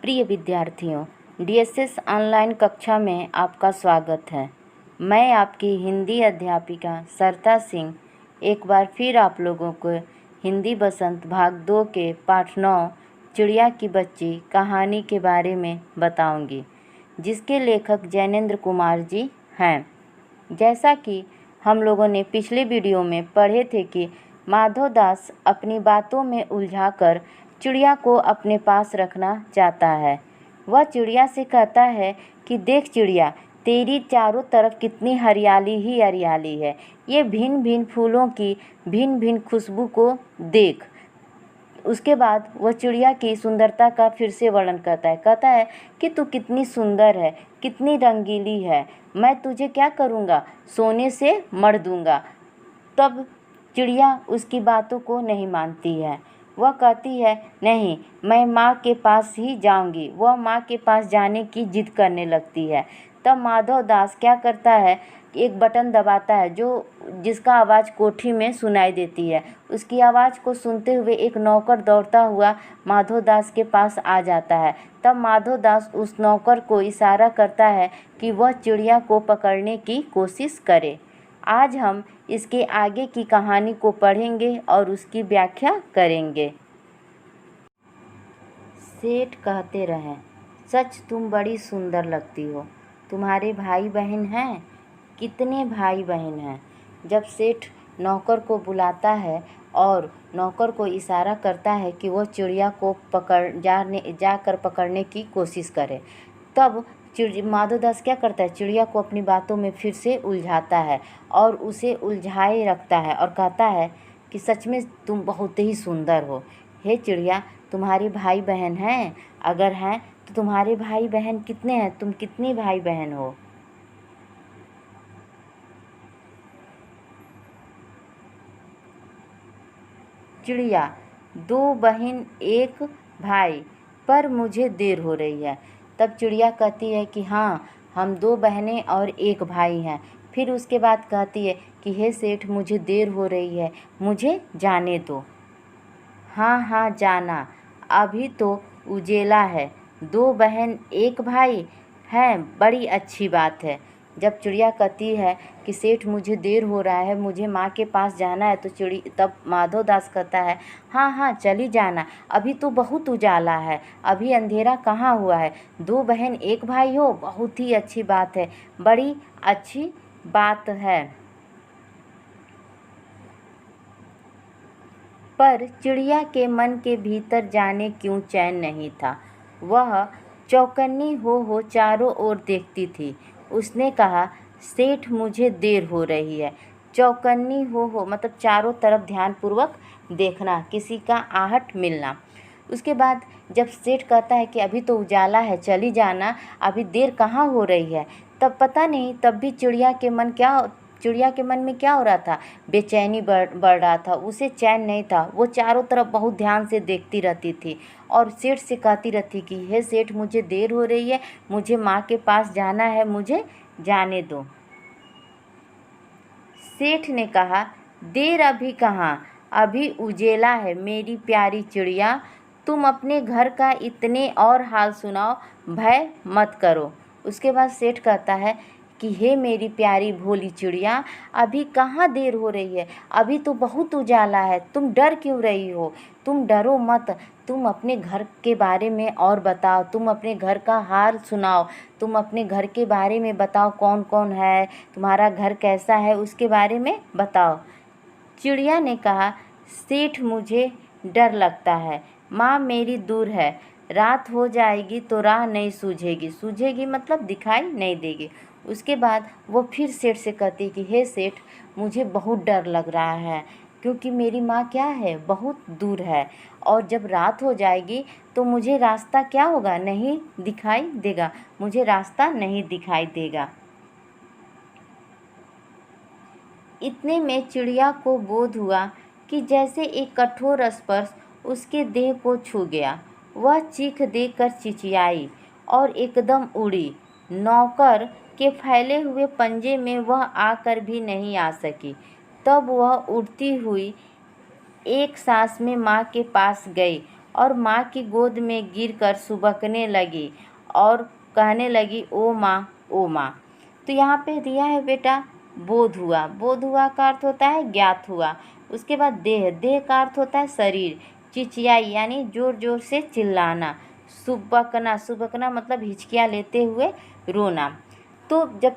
प्रिय विद्यार्थियों, DSS online कक्षा में आपका स्वागत है। मैं आपकी हिंदी अध्यापिका सरता सिंह एक बार फिर आप लोगों को हिंदी बसंत भाग 2 के पाठ 9 चिड़िया की बच्ची कहानी के बारे में बताऊंगी, जिसके लेखक जैनेंद्र कुमार जी हैं। जैसा कि हम लोगों ने पिछले वीडियो में पढ़े थे कि माधव दास अपनी बातों में उलझाकर चिड़िया को अपने पास रखना चाहता है। वह चिड़िया से कहता है कि देख चिड़िया, तेरी चारों तरफ कितनी हरियाली ही हरियाली है। ये भिन्न भिन्न फूलों की भिन्न भिन्न खुशबू को देख। उसके बाद वह चिड़िया की सुंदरता का फिर से वर्णन कहता है कि तू कितनी सुंदर है, कितनी रंगीली है। मैं तुझे क्या करूँगा, सोने से मढ़ दूँगा। तब चिड़िया उसकी बातों को नहीं मानती है। वह कहती है, नहीं, मैं माँ के पास ही जाऊंगी। वह माँ के पास जाने की जिद करने लगती है। तब माधव दास क्या करता है, एक बटन दबाता है जिसका आवाज़ कोठी में सुनाई देती है। उसकी आवाज़ को सुनते हुए एक नौकर दौड़ता हुआ माधव दास के पास आ जाता है। तब माधव दास उस नौकर को इशारा करता है कि वह चिड़िया को पकड़ने की कोशिश करे। आज हम इसके आगे की कहानी को पढ़ेंगे और उसकी व्याख्या करेंगे। सेठ कहते रहे, सच तुम बड़ी सुंदर लगती हो। तुम्हारे भाई बहन हैं? कितने भाई बहन हैं? जब सेठ नौकर को बुलाता है और नौकर को इशारा करता है कि वो चिड़िया को जाकर पकड़ने की कोशिश करे, तब माधव दास क्या करता है, चिड़िया को अपनी बातों में फिर से उलझाता है और उसे उलझाए रखता है और कहता है कि सच में तुम बहुत ही सुंदर हो। हे चिड़िया, तुम्हारे भाई बहन हैं? अगर हैं तो तुम्हारे भाई बहन कितने हैं? तुम कितनी भाई बहन हो? चिड़िया, 2 बहन 1 भाई, पर मुझे देर हो रही है। तब चिड़िया कहती है कि हाँ, हम 2 बहनें और 1 भाई हैं। फिर उसके बाद कहती है कि हे सेठ, मुझे देर हो रही है, मुझे जाने दो। हाँ हाँ जाना, अभी तो उजेला है। 2 बहन 1 भाई हैं, बड़ी अच्छी बात है। जब चिड़िया कहती है कि सेठ मुझे देर हो रहा है, मुझे माँ के पास जाना है, तो तब माधव दास कहता है, हाँ हाँ चली जाना, अभी तो बहुत उजाला है, अभी अंधेरा कहाँ हुआ है। 2 बहन 1 भाई हो, बहुत ही अच्छी बात है, बड़ी अच्छी बात है। पर चिड़िया के मन के भीतर जाने क्यों चैन नहीं था। वह चौकन्नी हो चारों ओर देखती थी। उसने कहा, सेठ मुझे देर हो रही है। चौकन्नी हो मतलब चारों तरफ ध्यानपूर्वक देखना, किसी का आहट मिलना। उसके बाद जब सेठ कहता है कि अभी तो उजाला है, चली जाना, अभी देर कहाँ हो रही है, तब पता नहीं, तब भी चिड़िया के मन में क्या हो रहा था, बेचैनी बढ़ रहा था। उसे चैन नहीं था। वो चारों तरफ बहुत ध्यान से देखती रहती थी और सेठ से कहती रहती कि हे सेठ, मुझे देर हो रही है, मुझे माँ के पास जाना है, मुझे जाने दो। सेठ ने कहा, देर अभी कहाँ, अभी उजेला है मेरी प्यारी चिड़िया। तुम अपने घर का इतने और हाल सुनाओ, भय मत करो। उसके बाद सेठ कहता है कि हे मेरी प्यारी भोली चिड़िया, अभी कहाँ देर हो रही है, अभी तो बहुत उजाला है, तुम डर क्यों रही हो? तुम डरो मत, तुम अपने घर के बारे में और बताओ, तुम अपने घर का हाल सुनाओ, तुम अपने घर के बारे में बताओ, कौन कौन है, तुम्हारा घर कैसा है, उसके बारे में बताओ। चिड़िया ने कहा, सेठ मुझे डर लगता है, माँ मेरी दूर है, रात हो जाएगी तो राह नहीं सूझेगी मतलब दिखाई नहीं देगी। उसके बाद वो फिर सेठ से कहती कि हे सेठ, मुझे बहुत डर लग रहा है, क्योंकि मेरी माँ क्या है, बहुत दूर है, और जब रात हो जाएगी तो मुझे रास्ता क्या होगा, नहीं दिखाई देगा, मुझे रास्ता नहीं दिखाई देगा। इतने में चिड़िया को बोध हुआ कि जैसे एक कठोर स्पर्श उसके देह को छू गया। वह चीख देकर चिचियाई और एकदम उड़ी। नौकर के फैले हुए पंजे में वह आकर भी नहीं आ सकी। तब वह उड़ती हुई एक सांस में माँ के पास गई और माँ की गोद में गिरकर सुबकने लगी और कहने लगी, ओ माँ, ओ माँ। तो यहाँ पे दिया है बेटा बोध हुआ। बोध हुआ का अर्थ होता है ज्ञात हुआ। उसके बाद देह, देह का अर्थ होता है शरीर। चिचियाई यानी जोर जोर से चिल्लाना। सुबकना, सुबकना मतलब हिचकियाँ लेते हुए रोना। तो जब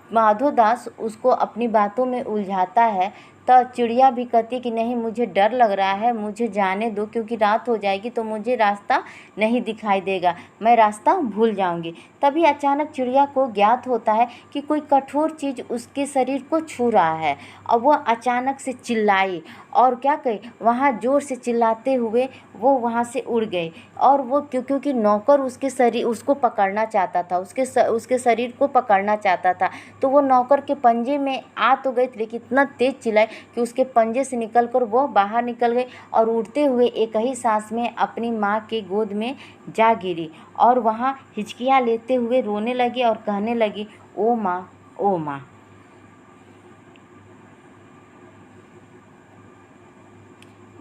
माधोदास उसको अपनी बातों में उलझाता है तो चिड़िया भी कहती है कि नहीं, मुझे डर लग रहा है, मुझे जाने दो, क्योंकि रात हो जाएगी तो मुझे रास्ता नहीं दिखाई देगा, मैं रास्ता भूल जाऊंगी। तभी अचानक चिड़िया को ज्ञात होता है कि कोई कठोर चीज़ उसके शरीर को छू रहा है और वह अचानक से चिल्लाई और क्या कही, वहाँ ज़ोर से चिल्लाते हुए वो वहाँ से उड़ गई। और वो क्योंकि नौकर उसके शरीर उसको पकड़ना चाहता था, उसके शरीर को पकड़ना चाहता था, तो वो नौकर के पंजे में आ तो गई थी, लेकिन इतना तेज़ चिल्लाई कि उसके पंजे से निकलकर वो बाहर निकल गई और उड़ते हुए एक ही सांस में अपनी माँ के गोद में जा गिरी और वहाँ हिचकियाँ लेते हुए रोने लगी और कहने लगी, ओ माँ, ओ माँ।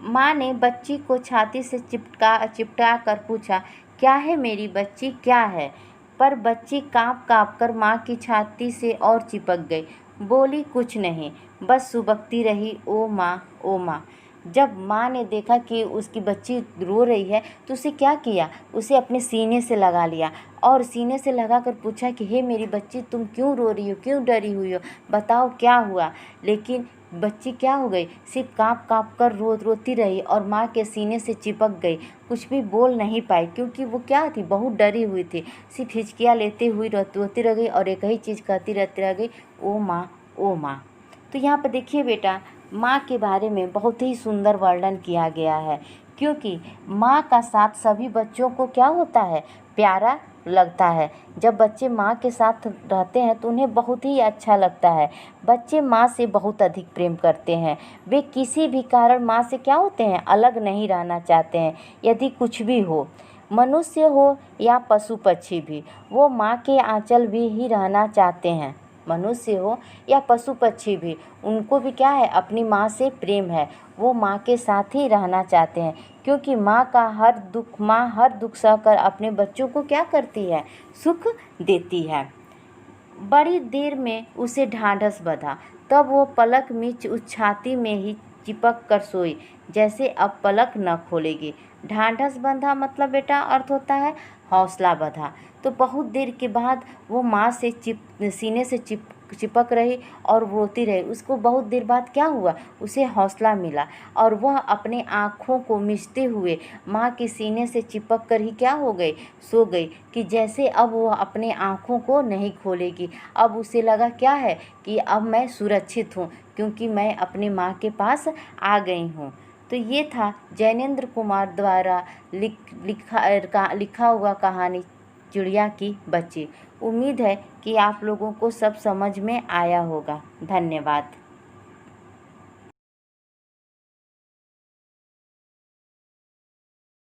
माँ ने बच्ची को छाती से चिपटा कर पूछा, क्या है मेरी बच्ची, क्या है? पर बच्ची काँप काँप कर माँ की छाती से और चिपक गई। बोली कुछ नहीं, बस सुबकती रही, ओ माँ, ओ माँ। जब माँ ने देखा कि उसकी बच्ची रो रही है तो उसे क्या किया, उसे अपने सीने से लगा लिया और सीने से लगा कर पूछा कि हे मेरी बच्ची, तुम क्यों रो रही हो, क्यों डरी हुई हो, बताओ क्या हुआ। लेकिन बच्ची क्या हो गई, सिर्फ काँप काँप कर रोती रही और माँ के सीने से चिपक गई, कुछ भी बोल नहीं पाई, क्योंकि वो क्या थी, बहुत डरी हुई थी। सिर्फ हिचकियाँ लेते हुए रोती रह गई और एक ही चीज़ कहती रहती रह गई, ओ माँ, ओ माँ। तो यहाँ पर देखिए बेटा, माँ के बारे में बहुत ही सुंदर वर्णन किया गया है, क्योंकि माँ का साथ सभी बच्चों को क्या होता है, प्यारा लगता है। जब बच्चे माँ के साथ रहते हैं तो उन्हें बहुत ही अच्छा लगता है। बच्चे माँ से बहुत अधिक प्रेम करते हैं। वे किसी भी कारण माँ से क्या होते हैं, अलग नहीं रहना चाहते हैं। यदि कुछ भी हो, मनुष्य हो या पशु पक्षी भी, वो माँ के आंचल भी ही रहना चाहते हैं। मनुष्य हो या पशु पक्षी भी, उनको भी क्या है, अपनी माँ से प्रेम है, वो माँ के साथ ही रहना चाहते हैं, क्योंकि माँ हर दुख सहकर अपने बच्चों को क्या करती है, सुख देती है। बड़ी देर में उसे ढाढ़स बंधा, तब वो पलक मीच उस छाती में ही चिपक कर सोई, जैसे अब पलक न खोलेगी। ढाढ़स बंधा मतलब बेटा अर्थ होता है हौसला बंधा। तो बहुत देर के बाद वो माँ से सीने से चिपक रही और रोती रही। उसको बहुत देर बाद क्या हुआ, उसे हौसला मिला और वह अपने आँखों को मिचते हुए माँ के सीने से चिपक कर ही क्या हो गई, सो गई, कि जैसे अब वह अपने आँखों को नहीं खोलेगी। अब उसे लगा क्या है कि अब मैं सुरक्षित हूँ, क्योंकि मैं अपनी माँ के पास आ गई हूँ। तो ये था जैनेंद्र कुमार द्वारा लिखा हुआ कहानी चिड़िया की बच्ची। उम्मीद है कि आप लोगों को सब समझ में आया होगा। धन्यवाद।